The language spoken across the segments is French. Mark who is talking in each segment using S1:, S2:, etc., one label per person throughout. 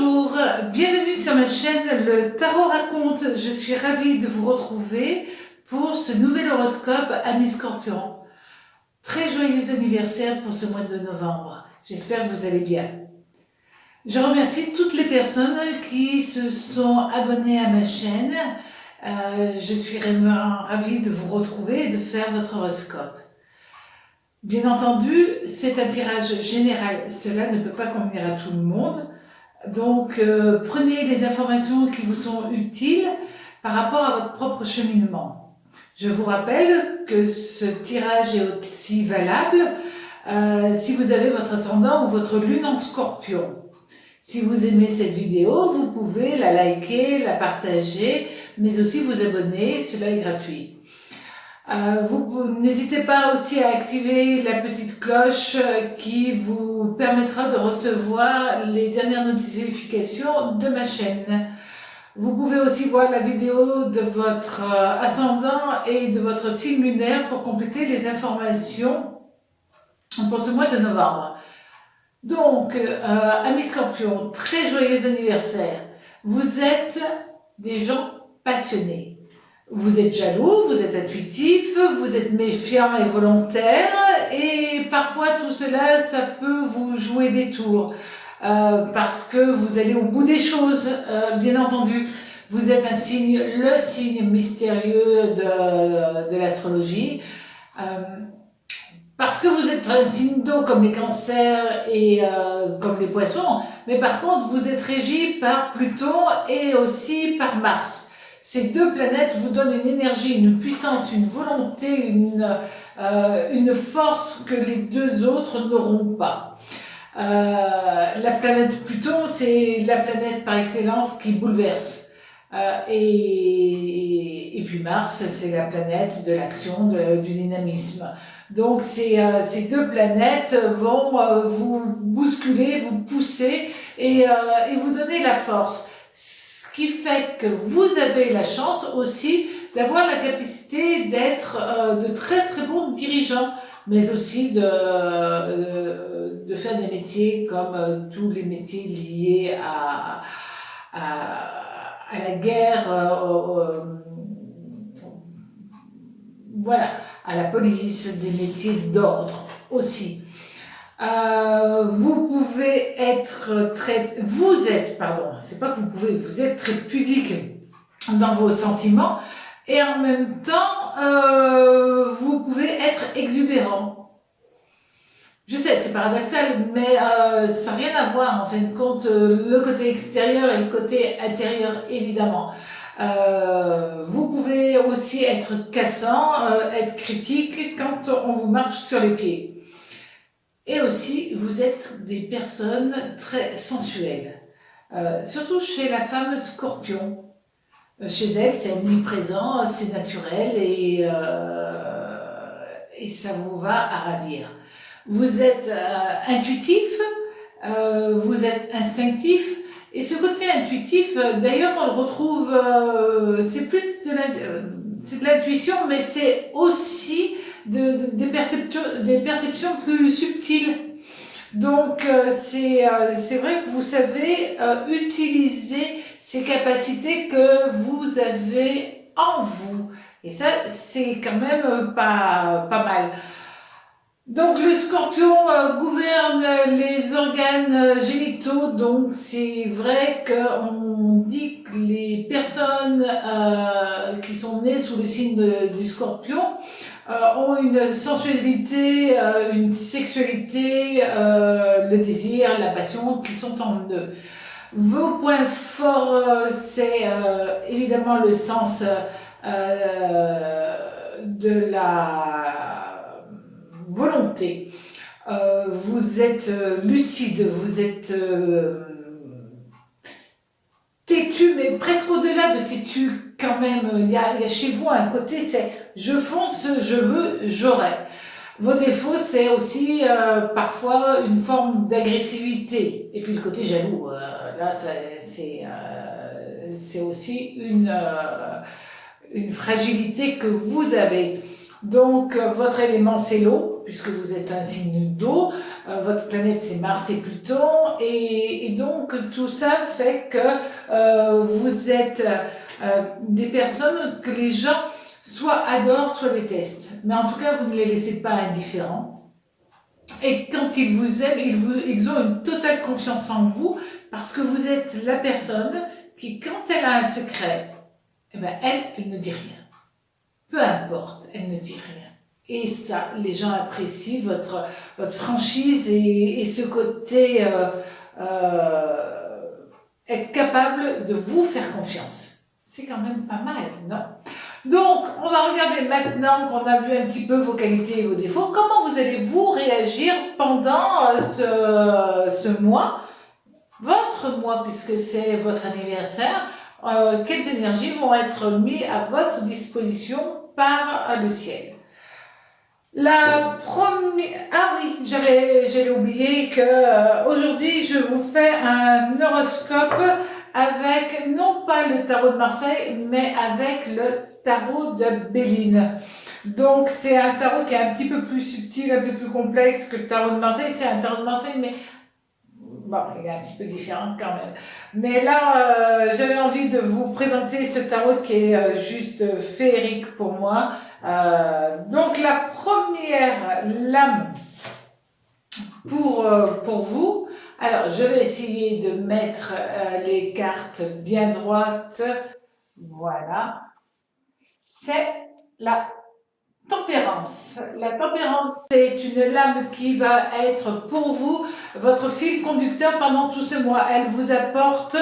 S1: Bonjour, bienvenue sur ma chaîne Le Tarot Raconte. Je suis ravie de vous retrouver pour ce nouvel horoscope Amis Scorpion. Très joyeux anniversaire pour ce mois de novembre. J'espère que vous allez bien. Je remercie toutes les personnes qui se sont abonnées à ma chaîne. Je suis ravie de vous retrouver et de faire votre horoscope. Bien entendu, c'est un tirage général. Cela ne peut pas convenir à tout le monde. Donc, prenez les informations qui vous sont utiles par rapport à votre propre cheminement. Je vous rappelle que ce tirage est aussi valable si vous avez votre ascendant ou votre lune en Scorpion. Si vous aimez cette vidéo, vous pouvez la liker, la partager, mais aussi vous abonner, cela est gratuit. Vous n'hésitez pas aussi à activer la petite cloche qui vous permettra de recevoir les dernières notifications de ma chaîne. Vous pouvez aussi voir la vidéo de votre ascendant et de votre signe lunaire pour compléter les informations pour ce mois de novembre. Donc, amis Scorpions, très joyeux anniversaire. Vous êtes des gens passionnés. Vous êtes jaloux, vous êtes intuitif, vous êtes méfiant et volontaire, et parfois tout cela, ça peut vous jouer des tours, parce que vous allez au bout des choses, bien entendu. Vous êtes un signe, le signe mystérieux de l'astrologie, parce que vous êtes un signe d'eau comme les cancers et comme les poissons, mais par contre vous êtes régi par Pluton et aussi par Mars. Ces deux planètes vous donnent une énergie, une puissance, une volonté, une force que les deux autres n'auront pas. La planète Pluton, c'est la planète par excellence qui bouleverse. Et puis Mars, c'est la planète de l'action, du dynamisme. Donc ces deux planètes vont vous bousculer, vous pousser et vous donner la force. Ce qui fait que vous avez la chance aussi d'avoir la capacité d'être de très très bons dirigeants, mais aussi de faire des métiers comme tous les métiers liés à la guerre, voilà, à la police, des métiers d'ordre aussi. Vous êtes très pudique dans vos sentiments et en même temps, vous pouvez être exubérant. Je sais, c'est paradoxal, mais ça n'a rien à voir en fin de compte, le côté extérieur et le côté intérieur, évidemment. Vous pouvez aussi être cassant, être critique quand on vous marche sur les pieds. Et aussi, vous êtes des personnes très sensuelles, surtout chez la femme Scorpion. Chez elle, c'est omniprésent, c'est naturel et ça vous va à ravir. Vous êtes intuitif, vous êtes instinctif, et ce côté intuitif, d'ailleurs, on le retrouve, c'est plus de l'intuition, mais c'est aussi des perceptions plus subtiles. Donc, c'est vrai que vous savez utiliser ces capacités que vous avez en vous. Et ça, c'est quand même pas mal. Donc le Scorpion gouverne les organes génitaux, donc c'est vrai qu'on dit que les personnes qui sont nées sous le signe du Scorpion ont une sensualité, une sexualité, le désir, la passion qui sont en eux. Vos points forts, c'est évidemment le sens de la volonté. Vous êtes lucide, vous êtes têtu, mais presque au-delà de têtu quand même. Il y a chez vous un côté, c'est je fonce, je veux, j'aurai. Vos défauts, c'est aussi parfois une forme d'agressivité. Et puis le côté jaloux, là, c'est aussi une fragilité que vous avez. Donc, votre élément, c'est l'eau. puisque vous êtes un signe d'eau, votre planète c'est Mars et Pluton, et donc tout ça fait que vous êtes des personnes que les gens soit adorent, soit détestent. Mais en tout cas, vous ne les laissez pas indifférents. Et quand ils vous aiment, ils ont une totale confiance en vous, parce que vous êtes la personne qui, quand elle a un secret, eh ben elle ne dit rien. Peu importe, elle ne dit rien. Et ça, les gens apprécient votre franchise et ce côté être capable de vous faire confiance. C'est quand même pas mal, non? Donc, on va regarder maintenant qu'on a vu un petit peu vos qualités et vos défauts, comment vous allez vous réagir pendant ce mois, votre mois, puisque c'est votre anniversaire, quelles énergies vont être mises à votre disposition par le ciel. La première... Ah oui, j'allais oublier que aujourd'hui, je vous fais un horoscope avec, non pas le tarot de Marseille, mais avec le tarot de Béline. Donc, c'est un tarot qui est un petit peu plus subtil, un peu plus complexe que le tarot de Marseille. C'est un tarot de Marseille, mais bon, il est un petit peu différent quand même. Mais là, j'avais envie de vous présenter ce tarot qui est juste féerique pour moi. Donc, la première lame pour vous. Alors, je vais essayer de mettre les cartes bien droites. Voilà. C'est la tempérance. La tempérance, c'est une lame qui va être pour vous votre fil conducteur pendant tout ce mois. Elle vous apporte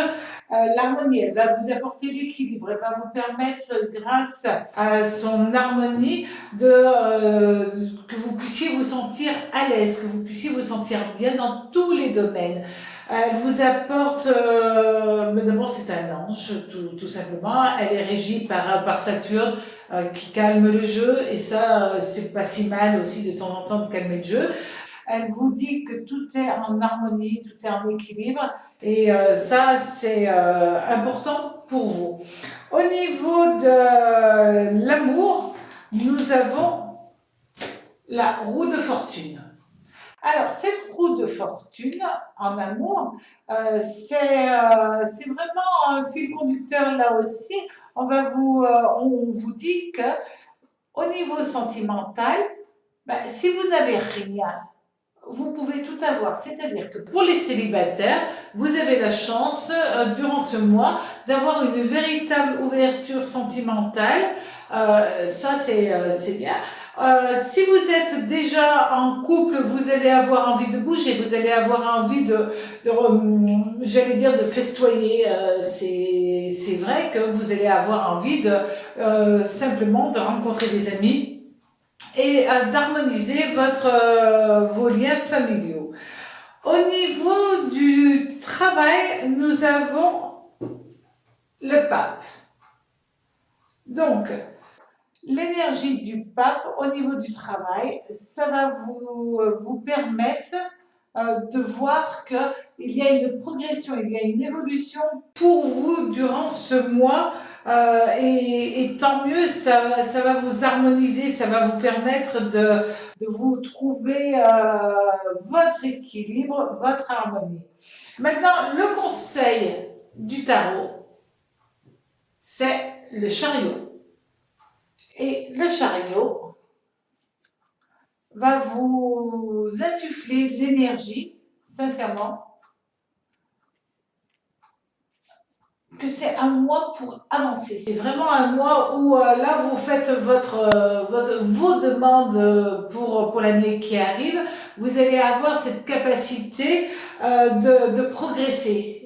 S1: l'harmonie, elle va vous apporter l'équilibre, elle va vous permettre, grâce à son harmonie, que vous puissiez vous sentir à l'aise, que vous puissiez vous sentir bien dans tous les domaines. Elle vous apporte, mais d'abord c'est un ange, tout simplement. Elle est régie par Saturne, qui calme le jeu, et ça, c'est pas si mal aussi de temps en temps de calmer le jeu. Elle vous dit que tout est en harmonie, tout est en équilibre, et ça, c'est important pour vous. Au niveau de l'amour, nous avons la roue de fortune. Alors, cette roue de fortune en amour, c'est vraiment un fil conducteur là aussi. On vous dit que au niveau sentimental, si vous n'avez rien, vous pouvez tout avoir. C'est-à-dire que pour les célibataires, vous avez la chance, durant ce mois, d'avoir une véritable ouverture sentimentale. Ça, c'est bien. Si vous êtes déjà en couple, vous allez avoir envie de bouger, vous allez avoir envie j'allais dire de festoyer. C'est vrai que vous allez avoir envie simplement de rencontrer des amis et d'harmoniser vos liens familiaux. Au niveau du travail, nous avons le pape. Donc, l'énergie du pape au niveau du travail, ça va vous permettre de voir qu'il y a une progression, il y a une évolution pour vous durant ce mois, et tant mieux, ça va vous harmoniser, ça va vous permettre de vous trouver votre équilibre, votre harmonie. Maintenant, le conseil du tarot, c'est le chariot. Et le chariot va vous insuffler l'énergie, sincèrement, que c'est un mois pour avancer. C'est vraiment un mois où là, vous faites vos demandes pour l'année qui arrive. Vous allez avoir cette capacité de progresser.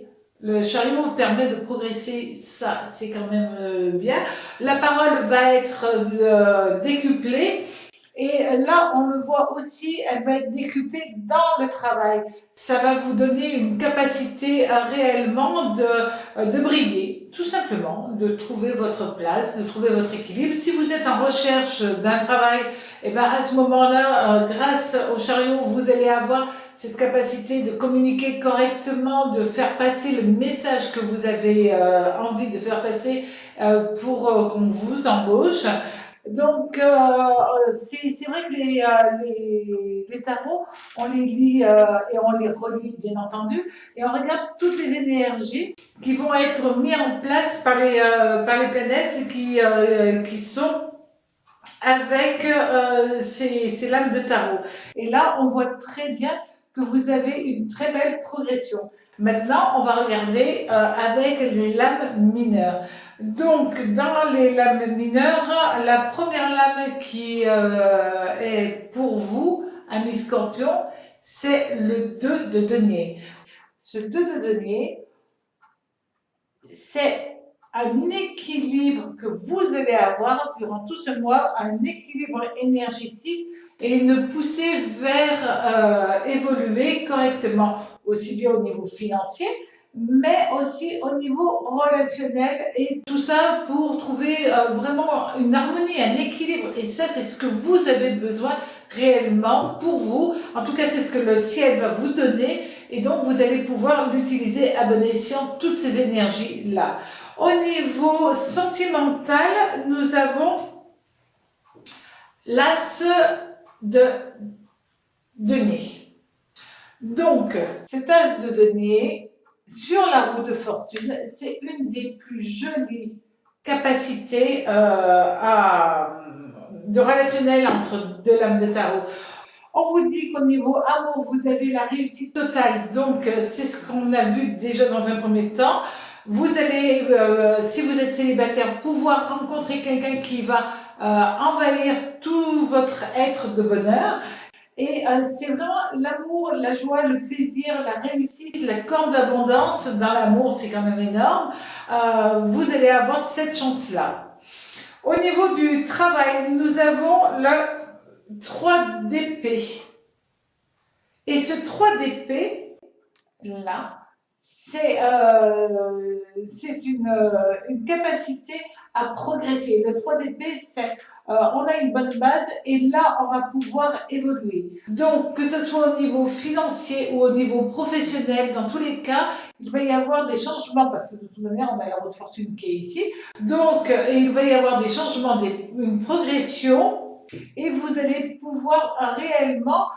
S1: Le chariot vous permet de progresser, ça c'est quand même bien. La parole va être décuplée, et là on le voit aussi, elle va être décuplée dans le travail. Ça va vous donner une capacité réellement de briller, tout simplement, de trouver votre place, de trouver votre équilibre. Si vous êtes en recherche d'un travail, et ben à ce moment-là, grâce au chariot, vous allez avoir cette capacité de communiquer correctement, de faire passer le message que vous avez envie de faire passer pour qu'on vous embauche. Donc, c'est vrai que les tarots, on les lit et on les relit, bien entendu, et on regarde toutes les énergies qui vont être mises en place par les planètes qui sont avec ces lames de tarot. Et là, on voit très bien que vous avez une très belle progression. Maintenant, on va regarder avec les lames mineures. Donc, dans les lames mineures, la première lame qui est pour vous, ami Scorpion, c'est le 2 de denier. Ce 2 de denier, c'est un équilibre que vous allez avoir durant tout ce mois, un équilibre énergétique et une poussée vers évoluer correctement, aussi bien au niveau financier, mais aussi au niveau relationnel et tout ça pour trouver vraiment une harmonie, un équilibre. Et ça, c'est ce que vous avez besoin réellement pour vous. En tout cas, c'est ce que le ciel va vous donner. Et donc, vous allez pouvoir l'utiliser à bon escient, toutes ces énergies-là. Au niveau sentimental, nous avons l'as de denier. Donc, cet as de denier, sur la roue de fortune, c'est une des plus jolies capacités de relationnel entre deux lames de tarot. On vous dit qu'au niveau amour, vous avez la réussite totale. Donc, c'est ce qu'on a vu déjà dans un premier temps. Vous allez, si vous êtes célibataire, pouvoir rencontrer quelqu'un qui va envahir tout votre être de bonheur. Et c'est vraiment l'amour, la joie, le plaisir, la réussite, la corne d'abondance. Dans l'amour, c'est quand même énorme. Vous allez avoir cette chance-là. Au niveau du travail, nous avons le 3 d'épée. Et ce 3 d'épée, là, c'est une capacité à progresser. Le 3 d'épée, c'est on a une bonne base et là, on va pouvoir évoluer. Donc, que ce soit au niveau financier ou au niveau professionnel, dans tous les cas, il va y avoir des changements parce que de toute manière, on a la roue de fortune qui est ici. Donc, il va y avoir des changements, une progression et vous allez pouvoir réellement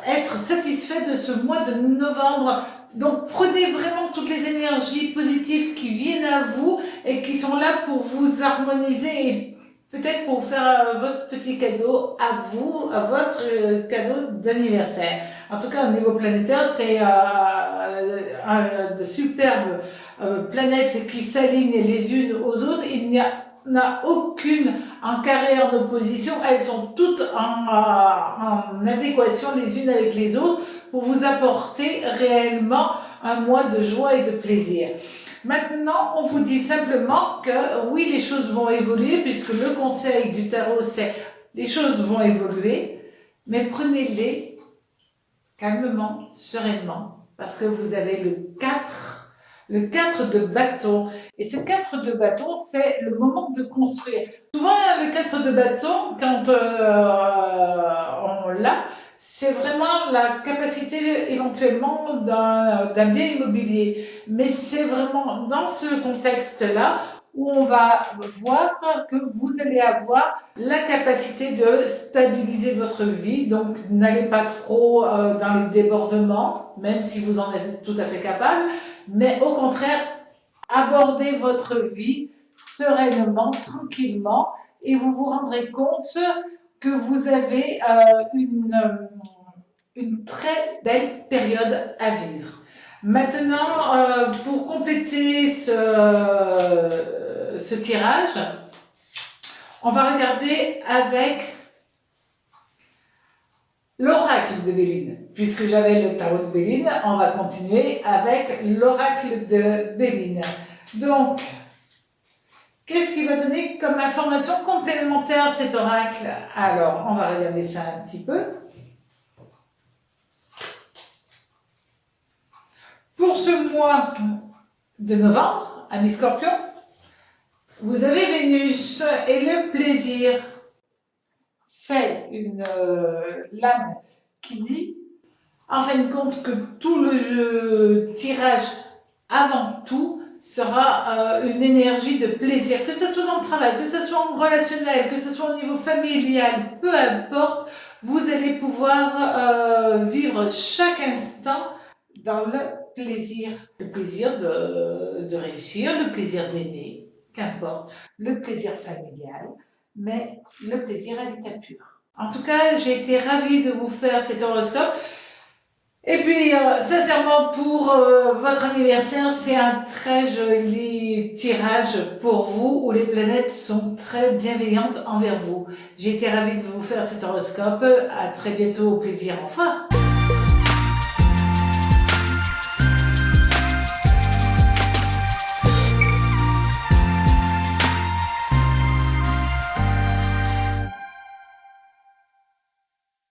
S1: être satisfait de ce mois de novembre. Donc prenez vraiment toutes les énergies positives qui viennent à vous et qui sont là pour vous harmoniser et peut-être pour faire votre petit cadeau à vous, à votre cadeau d'anniversaire. En tout cas, au niveau planétaire, c'est de superbes planètes qui s'alignent les unes aux autres. Il n'y a aucune en carré en opposition, elles sont toutes en adéquation les unes avec les autres pour vous apporter réellement un mois de joie et de plaisir. Maintenant, on vous dit simplement que oui, les choses vont évoluer puisque le conseil du tarot, c'est les choses vont évoluer, mais prenez-les calmement, sereinement, parce que vous avez le 4 de bâton. Et ce 4 de bâton, c'est le moment de construire. Souvent, le 4 de bâton, quand on l'a, c'est vraiment la capacité éventuellement d'un bien immobilier. Mais c'est vraiment dans ce contexte-là où on va voir que vous allez avoir la capacité de stabiliser votre vie. Donc, n'allez pas trop dans les débordements, même si vous en êtes tout à fait capable, mais au contraire, abordez votre vie sereinement, tranquillement, et vous vous rendrez compte que vous avez une très belle période à vivre. Maintenant, pour compléter ce tirage, on va regarder avec l'oracle de Béline. Puisque j'avais le tarot de Béline, on va continuer avec l'oracle de Béline. Donc, qu'est-ce qu'il va donner comme information complémentaire cet oracle? Alors, on va regarder ça un petit peu. Pour ce mois de novembre, amis Scorpion, vous avez Vénus et le plaisir. C'est une lame qui dit, en fin de compte, que tout le tirage, avant tout, sera une énergie de plaisir, que ce soit dans le travail, que ce soit en relationnel, que ce soit au niveau familial, peu importe, vous allez pouvoir vivre chaque instant dans le plaisir. Le plaisir de réussir, le plaisir d'aimer, qu'importe, le plaisir familial, mais le plaisir à l'état pur. En tout cas, j'ai été ravie de vous faire cet horoscope. Et puis, sincèrement, pour votre anniversaire, c'est un très joli tirage pour vous où les planètes sont très bienveillantes envers vous. J'ai été ravie de vous faire cet horoscope. À très bientôt, au plaisir. Au revoir.